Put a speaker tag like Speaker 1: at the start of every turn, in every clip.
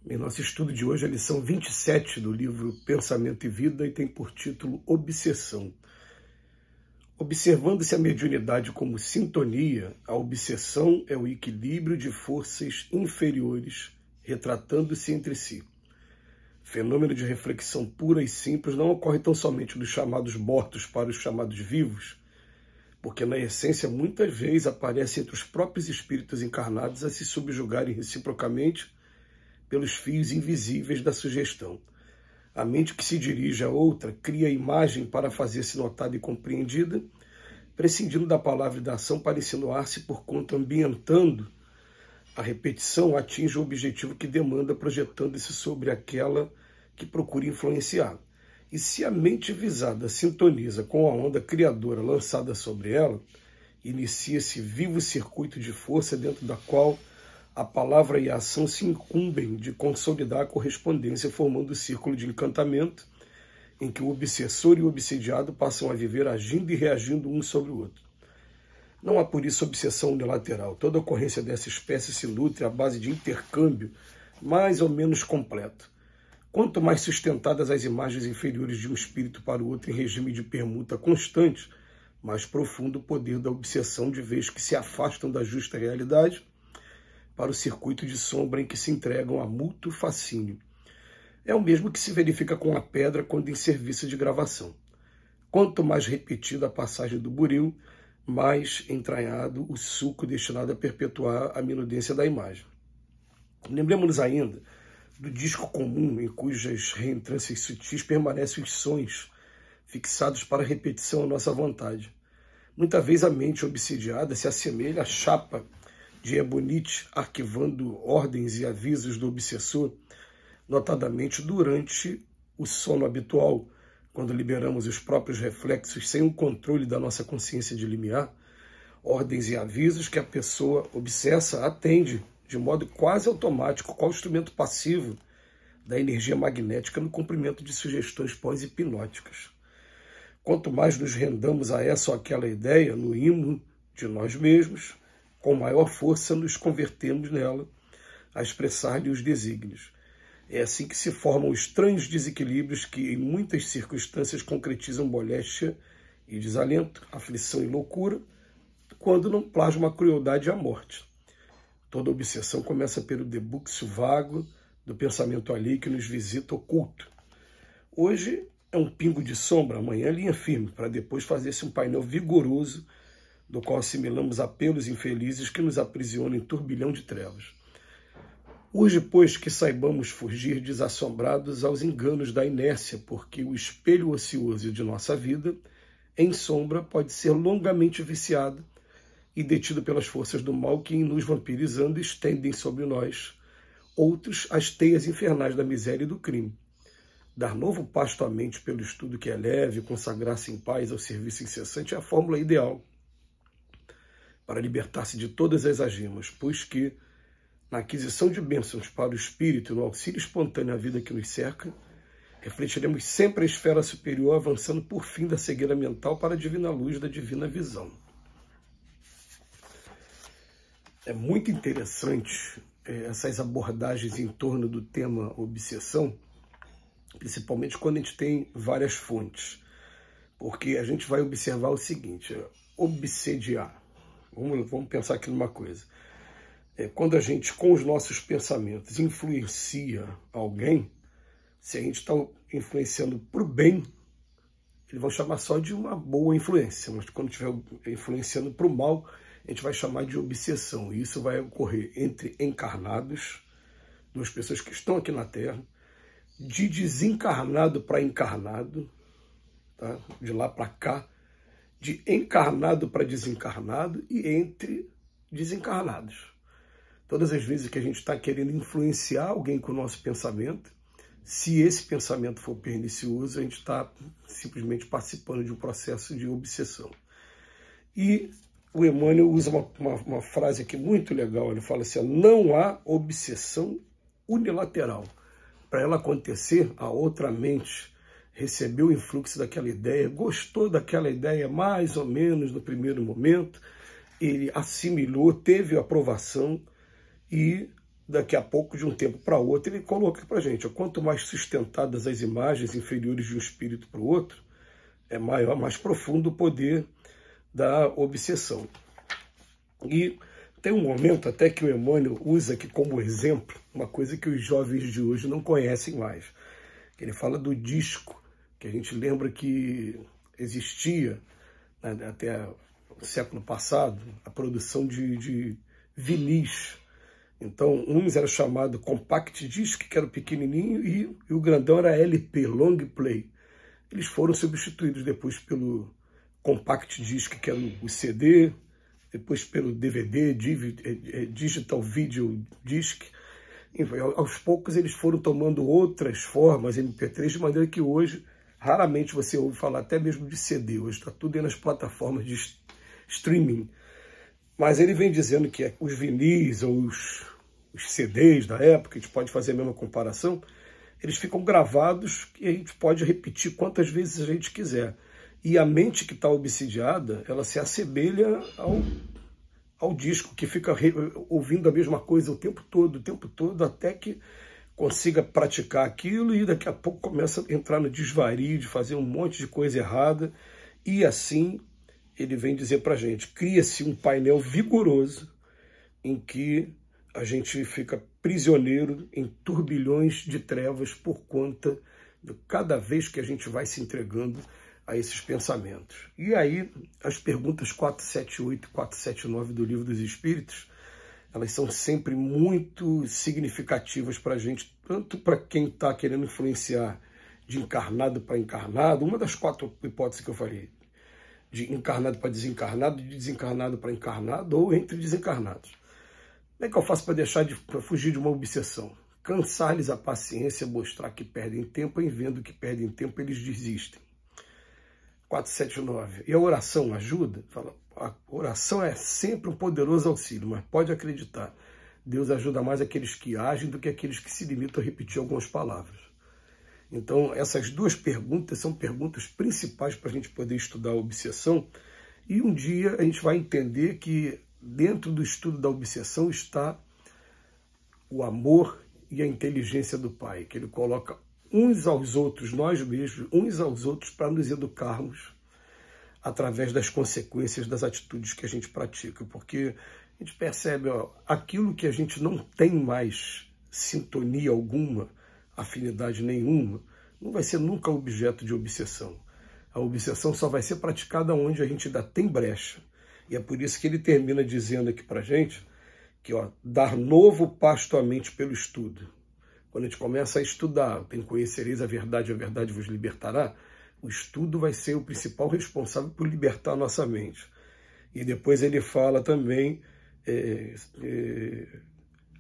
Speaker 1: Em nosso estudo de hoje, a lição 27 do livro Pensamento e Vida e tem por título Obsessão. Observando-se a mediunidade como sintonia, a obsessão é o equilíbrio de forças inferiores retratando-se entre si. Fenômeno de reflexão pura e simples não ocorre tão somente dos chamados mortos para os chamados vivos, porque na essência muitas vezes aparece entre os próprios espíritos encarnados a se subjugarem reciprocamente pelos fios invisíveis da sugestão. A mente que se dirige a outra cria a imagem para fazer-se notada e compreendida, prescindindo da palavra e da ação para insinuar-se, porquanto ambientando a repetição atinge o objetivo que demanda, projetando-se sobre aquela que procura influenciar. E se a mente visada sintoniza com a onda criadora lançada sobre ela, inicia-se vivo circuito de força dentro da qual a palavra e a ação se incumbem de consolidar a correspondência, formando o círculo de encantamento em que o obsessor e o obsediado passam a viver agindo e reagindo um sobre o outro. Não há por isso obsessão unilateral. Toda ocorrência dessa espécie se nutre à base de intercâmbio mais ou menos completo. Quanto mais sustentadas as imagens inferiores de um espírito para o outro em regime de permuta constante, mais profundo o poder da obsessão, de vez que se afastam da justa realidade para o circuito de sombra em que se entregam a mútuo fascínio. É o mesmo que se verifica com a pedra quando em serviço de gravação. Quanto mais repetida a passagem do buril, mais entranhado o suco destinado a perpetuar a minudência da imagem. Lembremos-nos ainda do disco comum em cujas reentrâncias sutis permanecem os sons fixados para repetição à nossa vontade. Muitas vezes a mente obsidiada se assemelha à chapa de ebonite arquivando ordens e avisos do obsessor, notadamente durante o sono habitual, quando liberamos os próprios reflexos sem o controle da nossa consciência de limiar, ordens e avisos que a pessoa obsessa atende de modo quase automático, qual instrumento passivo da energia magnética no cumprimento de sugestões pós-hipnóticas. Quanto mais nos rendamos a essa ou aquela ideia, no imo de nós mesmos, com maior força nos convertemos nela a expressar-lhe os desígnios. É assim que se formam estranhos desequilíbrios que, em muitas circunstâncias, concretizam moléstia e desalento, aflição e loucura, quando não plasma a crueldade e a morte. Toda obsessão começa pelo debúxio vago do pensamento alheio que nos visita oculto. Hoje é um pingo de sombra, amanhã linha firme, para depois fazer-se um painel vigoroso do qual assimilamos apelos infelizes que nos aprisionam em turbilhão de trevas. Urge, pois, que saibamos fugir desassombrados aos enganos da inércia, porque o espelho ocioso de nossa vida, em sombra, pode ser longamente viciado e detido pelas forças do mal que, nos vampirizando, estendem sobre nós outros as teias infernais da miséria e do crime. Dar novo pasto à mente pelo estudo que é leve, consagrar-se em paz ao serviço incessante é a fórmula ideal para libertar-se de todas as algemas, pois que, na aquisição de bênçãos para o espírito e no auxílio espontâneo à vida que nos cerca, refletiremos sempre a esfera superior, avançando por fim da cegueira mental para a divina luz da divina visão. É muito interessante essas abordagens em torno do tema obsessão, principalmente quando a gente tem várias fontes, porque a gente vai observar o seguinte: obsediar. Vamos pensar aqui numa coisa. Quando a gente, com os nossos pensamentos, influencia alguém, se a gente está influenciando para o bem, eles vão chamar só de uma boa influência, mas quando estiver influenciando para o mal, a gente vai chamar de obsessão. E isso vai ocorrer entre encarnados, duas pessoas que estão aqui na Terra, de desencarnado para encarnado, tá? De lá para cá, de encarnado para desencarnado e entre desencarnados. Todas as vezes que a gente está querendo influenciar alguém com o nosso pensamento, se esse pensamento for pernicioso, a gente está simplesmente participando de um processo de obsessão. E o Emmanuel usa uma frase aqui muito legal, ele fala assim: não há obsessão unilateral. Para ela acontecer, a outra mente recebeu o influxo daquela ideia, gostou daquela ideia mais ou menos no primeiro momento, ele assimilou, teve aprovação e daqui a pouco, de um tempo para outro, ele coloca para a gente, quanto mais sustentadas as imagens inferiores de um espírito para o outro, é maior, mais profundo o poder da obsessão. E tem um momento até que o Emmanuel usa aqui como exemplo, uma coisa que os jovens de hoje não conhecem mais. Ele fala do disco, que a gente lembra que existia, né, até o século passado, a produção de vinis. Então, uns era chamado compact disc, que era o pequenininho, e o grandão era LP, long play. Eles foram substituídos depois pelo compact disc, que era o CD, depois pelo DVD, Digital Video Disc. Enfim, aos poucos eles foram tomando outras formas, MP3, de maneira que hoje raramente você ouve falar até mesmo de CD. Hoje está tudo aí nas plataformas de streaming. Mas ele vem dizendo que os vinis ou os CDs da época, a gente pode fazer a mesma comparação, eles ficam gravados e a gente pode repetir quantas vezes a gente quiser. E a mente que está obsidiada, ela se assemelha ao disco, que fica ouvindo a mesma coisa o tempo todo, até que consiga praticar aquilo e daqui a pouco começa a entrar no desvario de fazer um monte de coisa errada. E assim, ele vem dizer para a gente, cria-se um painel vigoroso em que a gente fica prisioneiro em turbilhões de trevas por conta de cada vez que a gente vai se entregando a esses pensamentos. E aí, as perguntas 478 e 479 do Livro dos Espíritos, elas são sempre muito significativas para a gente, tanto para quem está querendo influenciar de encarnado para encarnado, uma das 4 hipóteses que eu falei, de encarnado para desencarnado, de desencarnado para encarnado, ou entre desencarnados. Como é que eu faço para fugir de uma obsessão? Cansar-lhes a paciência, mostrar que perdem tempo, e vendo que perdem tempo, eles desistem. 479. E a oração ajuda? Fala, a oração é sempre um poderoso auxílio, mas pode acreditar, Deus ajuda mais aqueles que agem do que aqueles que se limitam a repetir algumas palavras. Então, essas 2 perguntas são perguntas principais para a gente poder estudar a obsessão, e um dia a gente vai entender que dentro do estudo da obsessão está o amor e a inteligência do Pai, que ele coloca uns aos outros, nós mesmos, uns aos outros, para nos educarmos através das consequências das atitudes que a gente pratica. Porque a gente percebe, aquilo que a gente não tem mais sintonia alguma, afinidade nenhuma, não vai ser nunca objeto de obsessão. A obsessão só vai ser praticada onde a gente ainda tem brecha. E é por isso que ele termina dizendo aqui para a gente que, dar novo pasto à mente pelo estudo. Quando a gente começa a estudar, conhecereis a verdade vos libertará, o estudo vai ser o principal responsável por libertar a nossa mente. E depois ele fala também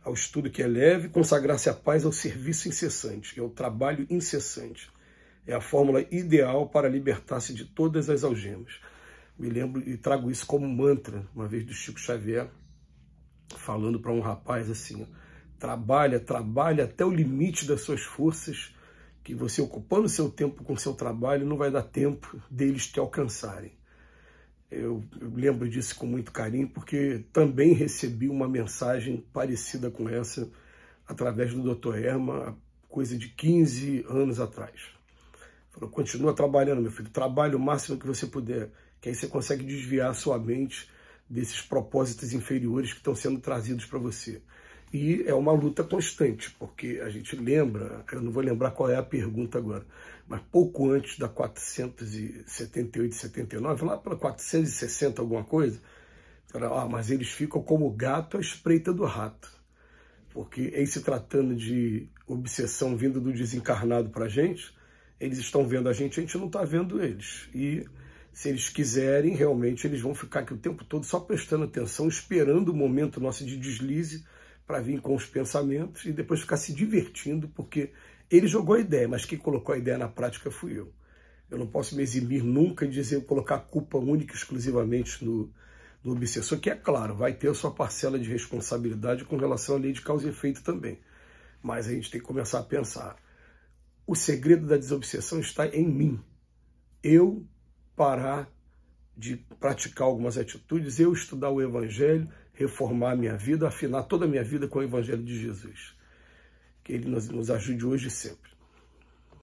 Speaker 1: ao estudo que é leve, consagrar-se à paz ao serviço incessante, que é o trabalho incessante. É a fórmula ideal para libertar-se de todas as algemas. Me lembro e trago isso como mantra, uma vez do Chico Xavier, falando para um rapaz assim, trabalha até o limite das suas forças, que você ocupando seu tempo com seu trabalho não vai dar tempo deles te alcançarem. Eu lembro disso com muito carinho, porque também recebi uma mensagem parecida com essa através do Dr. Herman, coisa de 15 anos atrás. Falou, continua trabalhando, meu filho, trabalhe o máximo que você puder, que aí você consegue desviar a sua mente desses propósitos inferiores que estão sendo trazidos para você. E é uma luta constante, porque a gente lembra, eu não vou lembrar qual é a pergunta agora, mas pouco antes da 478, 79, lá para 460 alguma coisa, mas eles ficam como o gato à espreita do rato. Porque em se tratando de obsessão vindo do desencarnado para a gente, eles estão vendo a gente não está vendo eles. E se eles quiserem, realmente eles vão ficar aqui o tempo todo só prestando atenção, esperando o momento nosso de deslize, para vir com os pensamentos e depois ficar se divertindo, porque ele jogou a ideia, mas quem colocou a ideia na prática fui eu. Eu não posso me eximir nunca e dizer, colocar a culpa única e exclusivamente no obsessor, que é claro, vai ter a sua parcela de responsabilidade com relação à lei de causa e efeito também. Mas a gente tem que começar a pensar. O segredo da desobsessão está em mim. Eu parar de praticar algumas atitudes, eu estudar o Evangelho, reformar a minha vida, afinar toda a minha vida com o Evangelho de Jesus. Que Ele nos ajude hoje e sempre.